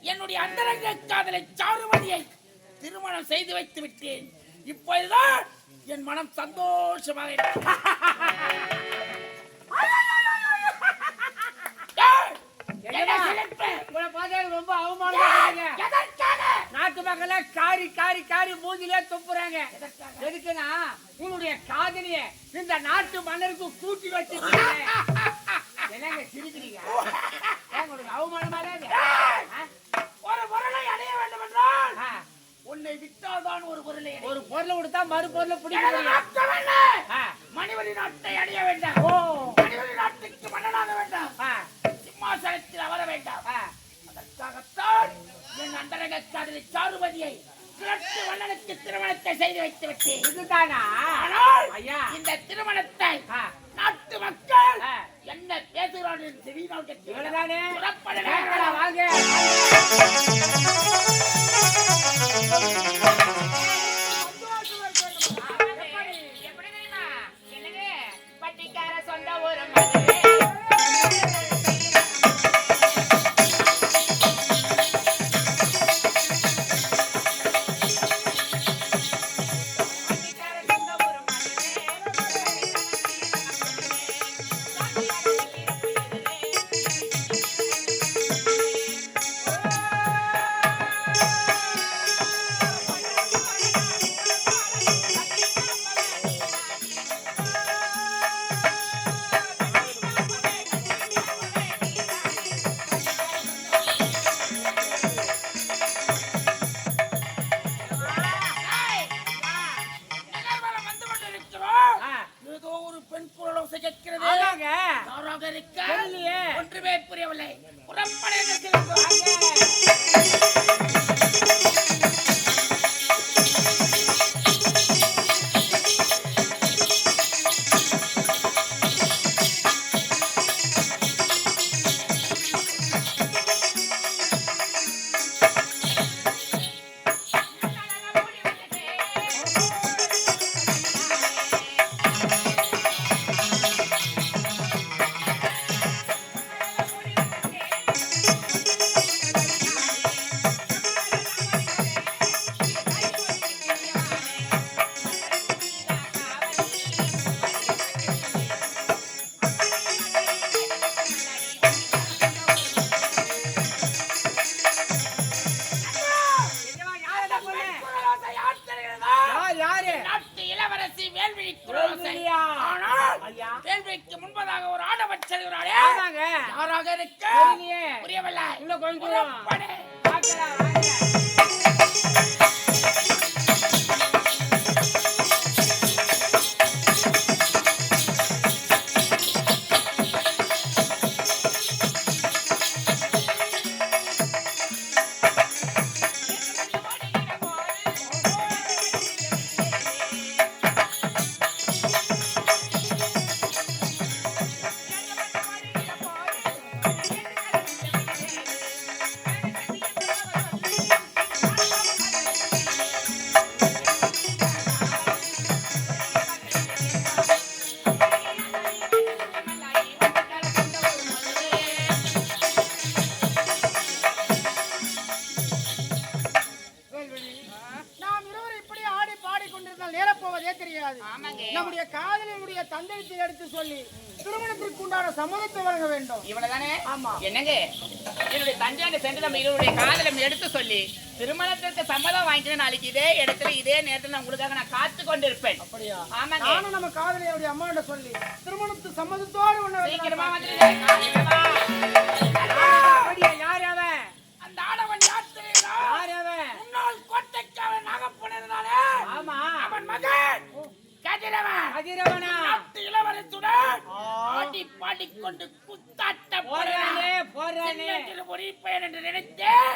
என்னுடைய அந்தரங்க காதலை சாருமதியை திருமணம் செய்து வைத்து விட்டேன். இப்பொழுதுதான் என் மனம் சந்தோஷமாக ரொம்ப அவமானமா நாட்டு மக்கள் காரி காரி காரி மூஞ்சிலே துப்புறாங்க. எதுக்குன்னா உன்னுடைய காதலிய இந்த நாட்டு மன்னருக்கு கூட்டி வச்சு என்னங்க சிரிக்கிறீங்க? உங்களுக்கு அவமானமா ஒரு பொருளை அடைய வேண்டும் என்றால் உன்னை விட்டால்தான் ஒரு பொருளை கொடுத்தா மறு பொருளை பிடிக்க மணிவழி நாட்டை அடைய வேண்டாம். மணிவழி நாட்டுக்கு மன்னனாக வேண்டாம். சிம்மாசனத்தில் அமர வேண்டாம். அதற்காகத்தான் என் அந்தரங்க காதலி சாருமதியை கிழக்கு மன்னனுக்கு திருமணத்தை செய்து வைத்து விட்டேன். இதுதானா? ஆனால் இந்த திருமணத்தை நாட்டு மக்கள் என்ன பேசுகிறார்கள் வாங்க பட்டிக்கார சொந்த ஒரு ஒன்றுமே புரியவில்லை. வேள்விக்கு முன்பதாக ஒரு ஆடவர் செல்கிறாரே, யாராக இருக்க புரியவில்லை. நம்முடைய காதலினுடைய தந்தையத்தை எடுத்து சொல்லி திருமணத்திற்கு உண்டான சம்மதத்தை வழங்க வேண்டும். இவ்வளவுதானே? ஆமா. என்னங்க என்னுடைய தந்தையாண்ட சென்று நம்ம இருவருடைய காதலை எடுத்து சொல்லி திருமணத்திற்கு சம்மதம் வாங்கிட்டு நாளைக்கு இதே இடத்துல இதே நேரத்தில் நான் உங்களுக்காக நான் காத்து கொண்டு இருப்பேன். அப்படியா? ஆமாங்க. நானும் நம்ம காதலியுடைய அம்மாண்ட சொல்லி திருமணத்துக்கு சம்மதத்தோடு ஒண்ணு சீக்கிரமா வந்துடுங்க. யார் அவன்? அந்த ஆடவன் யார் தெரியுமா? யார் அவன்? முன்னாள் கோட்டைக்காரன் நாகப்பனதானே? ஆமா. அவன் மகன் கதிரவனா இளவரசுடன் ஆடி பாடிக்கொண்டு குத்தாட்ட போறானே பையன் என்று நினைத்தேன்.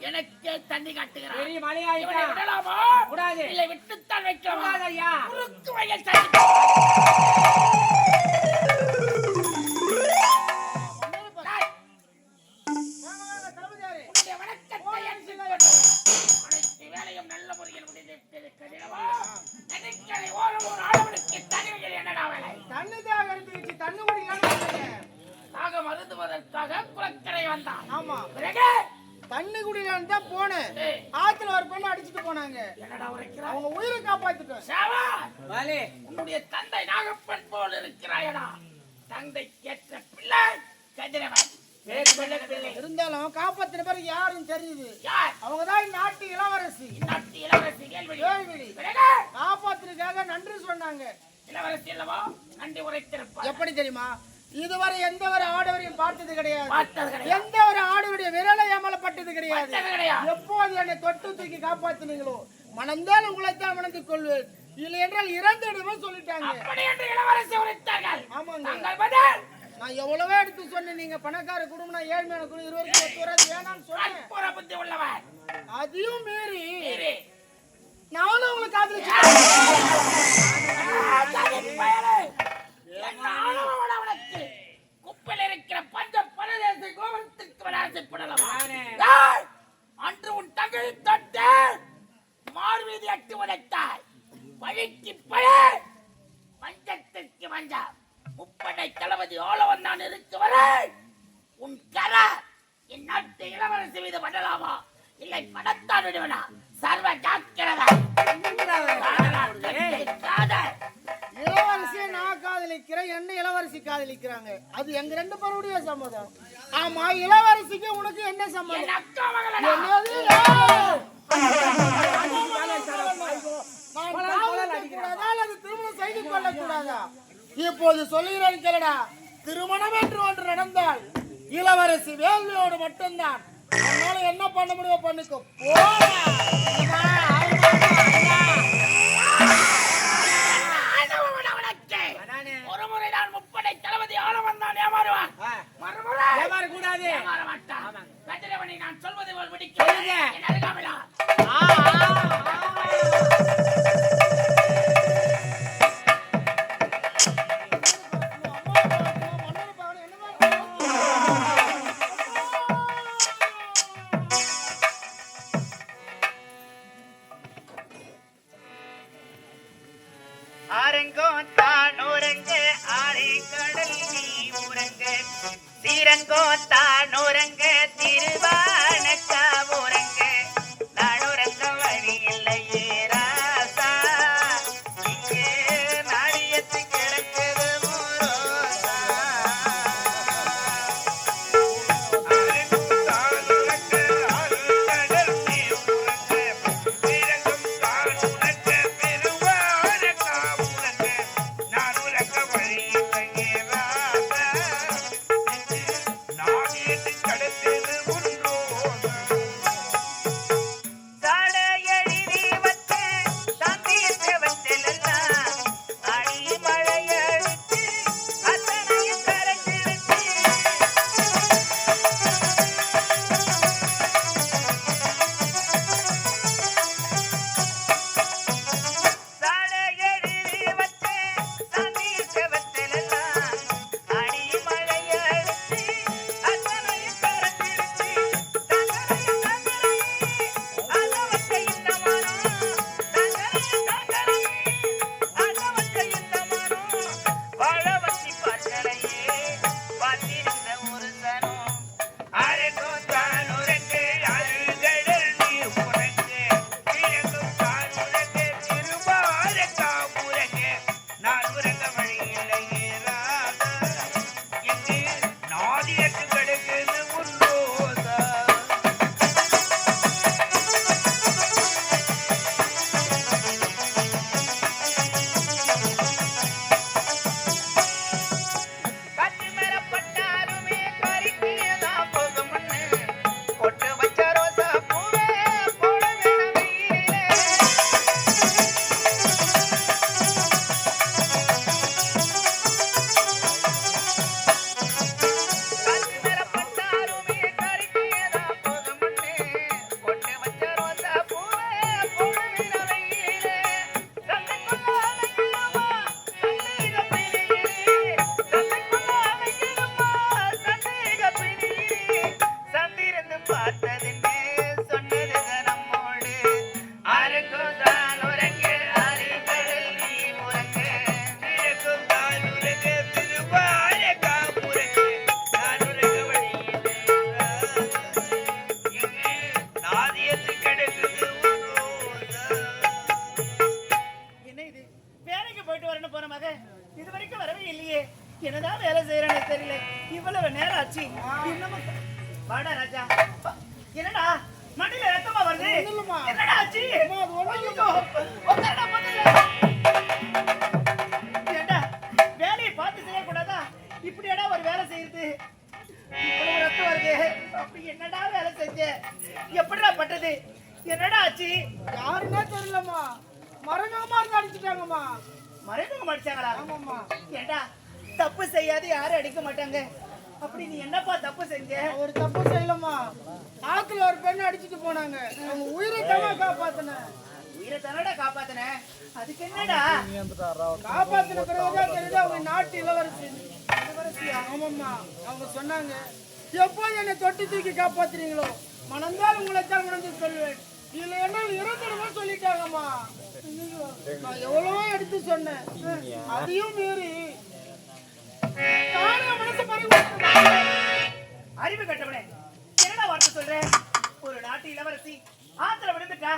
எனக்கே தண்ணி காட்டுகிறான். பெரிய மலையாயிட்டா விடலாமா? கூடாது. இல்லை விட்டுத்தான் வைக்கலாமா? ஐயா குறுக்கு வயல் தண்ணி அனைத்து வேலையும் நல்ல முறையில் முடிந்திருக்கிறது. கதிரவா மருந்துவதற்காக குளக்கரை வந்தான். ஆமா. பிறகு தண்ணி குடிக்கலான்னு தான் போனேன். ஆத்துல ஒரு பெண்ணை அடிச்சுட்டு போனாங்க. என்னடா உரைக்கிறாய்? அவங்க உயிரை காப்பாத்திட்டேன். வாலே, உன்னுடைய தந்தை நாகப்பன் போல் இருக்கிறாயடா. தந்தை கேட்ட பிள்ளை கதிரவன். இருந்தாலும் காப்பாத்தின பிறகு யாரும் தெரியுது. யார்? அவங்கதான் நாட்டு இளவரசி. நாட்டு இளவரசி கேள்வி. காப்பாத்தினுக்காக நன்றி சொன்னாங்க. இளவரசி அல்லவா நன்றி உரைத்திருப்பார். எப்படி தெரியுமா? இதுவரை எந்த ஒரு ஆடவரையும் பார்த்தது கிடையாது. எந்த ஒரு ஆடவருடைய விரலை ஏமலப்பட்டது கிடையாது. எப்போது என்னை தொட்டு தூக்கி காப்பாத்தினீங்களோ மனந்தால் உங்களைத்தான் மணந்து கொள்வேன், இல்லை என்றால் இறந்துடுவேன் சொல்லிட்டாங்க. நான் எவ்வளவோ எடுத்து சொன்னேன். நீங்க பணக்கார குடும்பம், நான் ஏழ்மையான குடும்பம், இருவருக்கும் ஒத்து வராது வேணாம்னு சொன்னேன். அதையும் மீறி நானும் உங்களை காதலிச்சேன். குப்பையில் இருக்கிற பஞ்ச பரதேச கோபுரத்திற்கு வராசப்படலாம். அன்று உன் தங்கையை தொட்டு மார்வீதி அட்டு உடைத்தாய். பழிக்கு பழ பஞ்சத்திற்கு வந்தார். முப்படை தளபதி ஆளவன் நான் இருக்கு வரை உன் கர என் நாட்டு இளவரசி மீது பண்ணலாமா இல்லை படத்தான் விடுவனா? சர்வ ஜாக்கிரதை. இளவரசியை நான் காதலிக்கிறேன், என்ன இளவரசி காதலிக்கிறாங்க. அது எங்க ரெண்டு பேருடைய சம்மதம். ஆமா, இளவரசிக்கு உனக்கு என்ன சம்மதம்? திருமணம் செய்து கொள்ள கூடாதா? இப்போது சொல்லுகிறேன் கேளடா. திருமணம் என்று ஒன்று நடந்தால் இளவரசி வேள்வியோடு மட்டும்தான். அதனால என்ன பண்ண முடியும் பண்ணிக்கோ. ஒரு முறை நான் முப்படை தளபதி ஆளவன் தான் ஏமாறுவான். மறுமுறை ஏமாறக்கூடாது. ஏமாற மாட்டான். கதிரவனை நான் சொல்வதை போல் முடிக்கிறேன். அருகாமலா ஆரங்கோ தான் உறங்க ஆரை கடல் நீ உறங்க சீரங்கோ தான் உறங்க திருவானக்கா உறங்க நான் உறங்க வழி இல்லையே ராசா இங்கே நாடியத்து கிடக்குது மூரோசா ஆரங்கோ தான் உறங்க ஆரை கடல் நீ உறங்க சீரங்கம் தான் உறங்க செஞ்ச எப்படிடா பட்டது என்னடா ஆச்சு யாருன்னே தெரியலம்மா மரணமா இருந்து அடிச்சுட்டாங்கம்மா மறைமுகம் அடிச்சாங்களா ஆமாம்மா ஏண்டா தப்பு செய்யாது யாரும் அடிக்க மாட்டாங்க அப்படி நீ என்னப்பா தப்பு செஞ்ச ஒரு தப்பு செய்யலம்மா ஆத்துல ஒரு பெண்ணை அடிச்சுட்டு போனாங்க அவங்க உயிரை தவா காப்பாத்தினேன் உயிரை தானடா காப்பாத்தின அதுக்கு என்னடா காப்பாத்தின பிறகுதான் தெரியுது அவங்க நாட்டு இளவரசி ஆமாம்மா அவங்க சொன்னாங்க எப்போ என்னை தொட்டு தூக்கி காப்பாத்துறீங்களோ மனந்தால் உங்களை தான் உணர்ந்து சொல்வேன் இதுல என்ன இறந்துடுமா சொல்லிட்டாங்கம்மா நான் எவ்வளவோ எடுத்து சொன்னேன் அதையும் மீறி தானே மனசு அறிவு கட்டவனே என்னடா வார்த்தை சொல்ற ஒரு நாட்டு இளவரசி ஆத்துல விழுந்துட்டா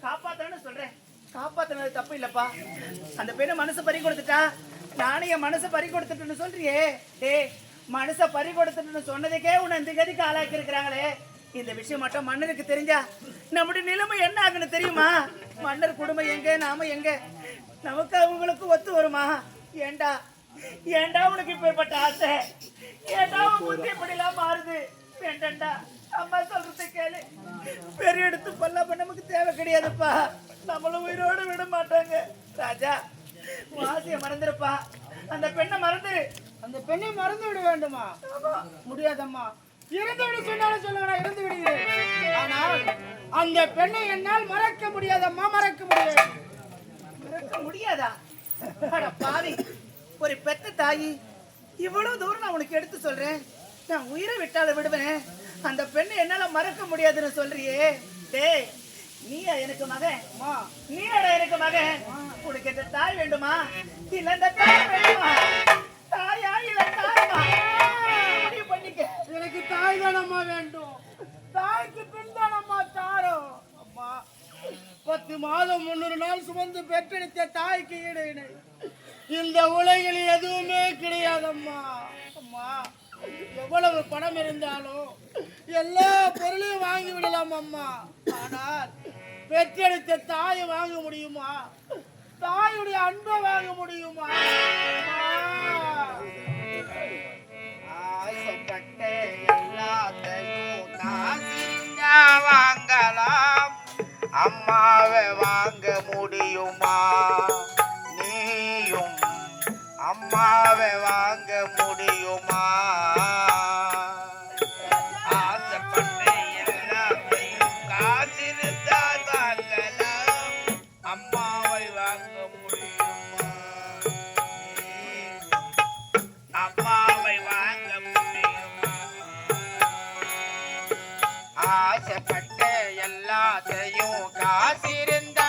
காப்பாத்தணும்னு சொல்றேன் காப்பாத்தினது தப்பு இல்லப்பா அந்த பெண்ணை மனசு பறி கொடுத்துட்டா நானே என் மனசை பறி கொடுத்துட்டுன்னு சொல்றியே டேய் மனசை பறி கொடுத்துட்டுன்னு சொன்னதுக்கே உன்னை இந்த கதிக்கு ஆளாக்கி இருக்கிறாங்களே இந்த விஷயம் மட்டும் மன்னருக்கு தெரிஞ்சா நம்முடைய நிலைமை என்ன ஆகுன்னு தெரியுமா மன்னர் குடும்பம் எங்க நாம எங்க நமக்கு அவங்களுக்கு ஒத்து வருமா ஏண்டா ஏண்டா உனக்கு இப்பேற்பட்ட ஆசை ஏண்டா உன் புத்தி இப்படிலாம் மாறுது வேண்டா அம்மா சொல்றதை கேளு பெரிய எடுத்து பல்லாம நமக்கு தேவை கிடையாதுப்பா நம்மளும் உயிரோடு விட மாட்டாங்க ராஜா வாசிய மறந்துருப்பா அந்த பெண்ணை மறந்துரு அந்த பெண்ணை மறந்து விட வேண்டுமா முடியாதம்மா இறந்து விட சொன்னாலும் சொல்லுவேன் இறந்து விடுகிறேன் ஆனால் அந்த பெண்ணை என்னால் மறக்க முடியாதம்மா மறக்க முடியாது மறக்க முடியாதா அட பாவி ஒரு பெத்த தாயி இவ்வளவு தூரம் நான் உனக்கு எடுத்து சொல்றேன் நான் உயிரை விட்டால விடுவேன் அந்த பெண்ணை என்னால மறக்க முடியாதுன்னு சொல்றியே டேய் நீயா எனக்கு மகன் நீயாடா எனக்கு மகன் உனக்கு இந்த தாய் வேண்டுமா இல்ல இந்த தாய் வேண்டுமா தாயா இல்ல தாயமா முடிவு பண்ணிக்க எனக்கு தாய் தானம்மா வேண்டும் தாய்க்கு பின் தானம்மா தாரம் அம்மா 10 மாதம் 300 நாள் சுமந்து பெற்றெடுத்த தாய்க்கு ஈடு இணை இந்த உலகில் எதுவுமே கிடையாதம்மா அம்மா எவ்வளவு பணம் இருந்தாலும் எல்லா பொருளையும் வாங்கி விடலாம் அம்மா ஆனால் பெற்றெடுத்த தாயை வாங்க முடியுமா தாயுடைய அன்பை வாங்க முடியுமா ஆசைப்பட்ட எல்லாத்தையும் காசிருந்தா வாங்கலாம் அம்மாவை வாங்க முடியுமா நீயும் அம்மாவை வாங்க முடியுமா ஆசைப்பட்ட எல்லாத்தையும் காசிருந்தா வாங்கலாம் அம்மாவை வாங்க முடியுமா அம்மாவை வாங்க முடியுமா ஆசைப்பட்ட எல்லாத்தையும் காசிருந்தா